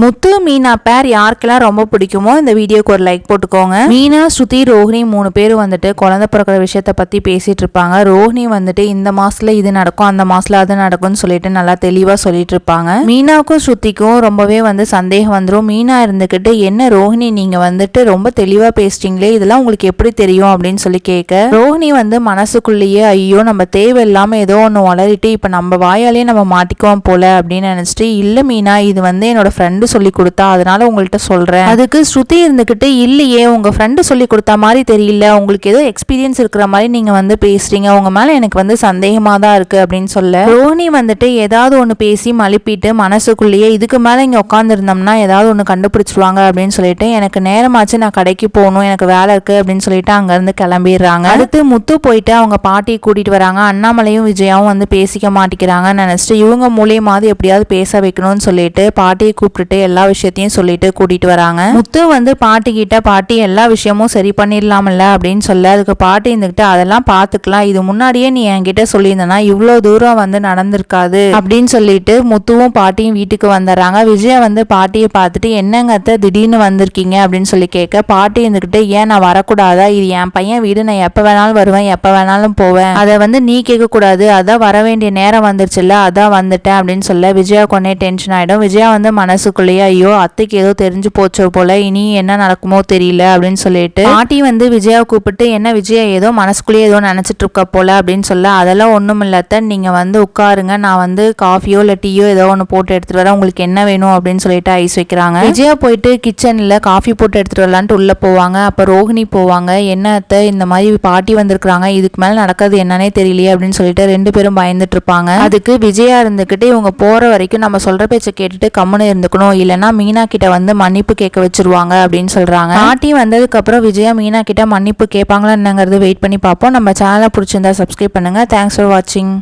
முத்து மீனா பேர் யாருக்கெல்லாம் ரொம்ப பிடிக்குமோ இந்த வீடியோக்கு ஒரு லைக் போட்டுக்கோங்க. மீனா, ஸ்ருதி, ரோஹிணி 3 பேரும் வந்துட்டு குழந்தை பிறக்கிற விஷயத்த பத்தி பேசிட்டு இருப்பாங்க. ரோஹிணி வந்துட்டு இந்த மாசத்துல இது நடக்கும், அந்த மாசத்துல அது நடக்கும்னு சொல்லிட்டு நல்லா தெளிவா சொல்லிட்டு இருப்பாங்க. மீனாவுக்கும் ஸ்ருதிக்கும் ரொம்பவே சந்தேகம் வந்துடும். மீனா இருந்துகிட்டு, என்ன ரோஹிணி நீங்க வந்துட்டு ரொம்ப தெளிவா பேசிட்டீங்களே, இதெல்லாம் உங்களுக்கு எப்படி தெரியும் அப்படின்னு சொல்லி கேட்க, ரோஹிணி மனசுக்குள்ளேயே ஐயோ நம்ம தேவையில்லாம ஏதோ ஒன்று வளரிட்டு இப்ப நம்ம வாயாலேயே நம்ம மாட்டிக்குவோம் போல அப்படின்னு நினைச்சிட்டு, இல்ல மீனா இது என்னோட ஃப்ரெண்ட் சொல்லி கொடுத்தா, அதனால உங்கள்கிட்ட சொல்றேன். அதுக்கு ஸ்ருதி இருந்துகிட்டு, இல்லையே உங்க ஃப்ரெண்டு சொல்லி கொடுத்தா மாதிரி தெரியல, உங்களுக்கு ஏதோ எக்ஸ்பீரியன்ஸ் இருக்கிற மாதிரி நீங்க பேசுறீங்க, உங்க மேல எனக்கு சந்தேகமா தான் இருக்கு அப்படின்னு சொல்ல, ரோஹிணி ஏதாவது ஒண்ணு பேசி மழுப்பிட்டு மனசுக்குள்ளேயே இதுக்கு மேல இங்க உட்கார்ந்து இருந்தோம்னா ஏதாவது ஒண்ணு கண்டுபிடிச்சிருவாங்க அப்படின்னு சொல்லிட்டு, எனக்கு நேரமாச்சு நான் கடைக்கு போகணும், எனக்கு வேலை இருக்கு அப்படின்னு சொல்லிட்டு அங்க இருந்து கிளம்பிடுறாங்க. அடுத்து முத்து போயிட்டு அவங்க பாட்டியை கூட்டிட்டு வராங்க. அண்ணாமலையும் விஜயாவும் பேசிக்க மாட்டேங்கிறாங்கன்னு நினைச்சிட்டு இவங்க மூலியமாவது எப்படியாவது பேச வைக்கணும்னு சொல்லிட்டு பாட்டியை கூப்பிட்டு எல்லா விஷயத்தையும் சொல்லிட்டு கூட்டிட்டு வராங்க. முத்து பாட்டி கிட்ட, பாட்டி எல்லா விஷயமும் சரி பண்ணிடலாம்ல அப்படின்னு சொல்ல, அதுக்கு பாட்டி இருந்துகிட்டு அதெல்லாம் பாத்துக்கலாம், இது முன்னாடியே நீ என்கிட்ட சொல்லியிருந்தனா இவ்வளவு தூரம் நடந்திருக்காது அப்படின்னு சொல்லிட்டு முத்துவும் பாட்டியும் வீட்டுக்கு வந்துடுறாங்க. விஜயா பாட்டியை பார்த்துட்டு, என்னங்க அத்தை திடீர்னு வந்திருக்கீங்க அப்படின்னு சொல்லி கேட்க, பாட்டி இருந்துகிட்டு, ஏன் நான் வரக்கூடாதா, இது என் பையன் வீடு, நான் எப்ப வேணாலும் வருவேன், எப்ப வேணாலும் போவேன், அதை நீ கேட்க கூடாது, அதான் வர வேண்டிய நேரம் வந்துருச்சுல்ல, அதான் வந்துட்டேன் அப்படின்னு சொல்ல, விஜயா கொண்டே டென்ஷன் ஆயிடும். விஜயா மனசுக்குள்ளேயே ஐயோ அத்தைக்கு ஏதோ தெரிஞ்சு போச்சோ போல, இனி என்ன நடக்குமோ தெரியல அப்படின்னு சொல்லிட்டு பாட்டி விஜயாவை கூப்பிட்டு, என்ன விஜயா ஏதோ மனசுக்குள்ளேயே ஏதோ நினைச்சிட்டு இருக்க போல அப்படின்னு சொல்ல, அதெல்லாம் ஒண்ணும் இல்லத்த, நீங்க உட்காருங்க, நான் காஃபியோ இல்ல டீயோ ஏதோ ஒன்று போட்டு எடுத்துட்டு வரேன், உங்களுக்கு என்ன வேணும் அப்படின்னு சொல்லிட்டு ஐஸ் வைக்கிறாங்க. விஜயா போயிட்டு கிச்சன்ல காஃபி போட்டு எடுத்துட்டு வரலான்ட்டு உள்ள போவாங்க. அப்ப ரோஹிணி போவாங்க, என்ன அத்தை இந்த மாதிரி பாட்டி வந்திருக்காங்க, இதுக்கு மேல நடக்கிறது என்னன்னே தெரியலையே அப்படின்னு சொல்லிட்டு 2 பேரும் பயந்துட்டு இருப்பாங்க. அதுக்கு விஜயா இருந்துகிட்டு, இவங்க போற வரைக்கும் நம்ம சொல்ற பேச்சை கேட்டுட்டு கம்முன்னு இருந்துக்கணும், இல்லைன்னா மீனா கிட்ட மன்னிப்பு கேட்க வச்சிருவாங்க அப்படின்னு சொல்றாங்க. பாட்டி வந்ததுக்கு அப்புறம் விஜயா மீனா கிட்ட மன்னிப்பு கேட்பாங்களா என்னங்கிறது வெயிட் பண்ணி பார்ப்போம். நம்ம சேனலை பிடிச்சிருந்தா சப்ஸ்கிரைப் பண்ணுங்க. தேங்க்ஸ் ஃபார் வாட்சிங்.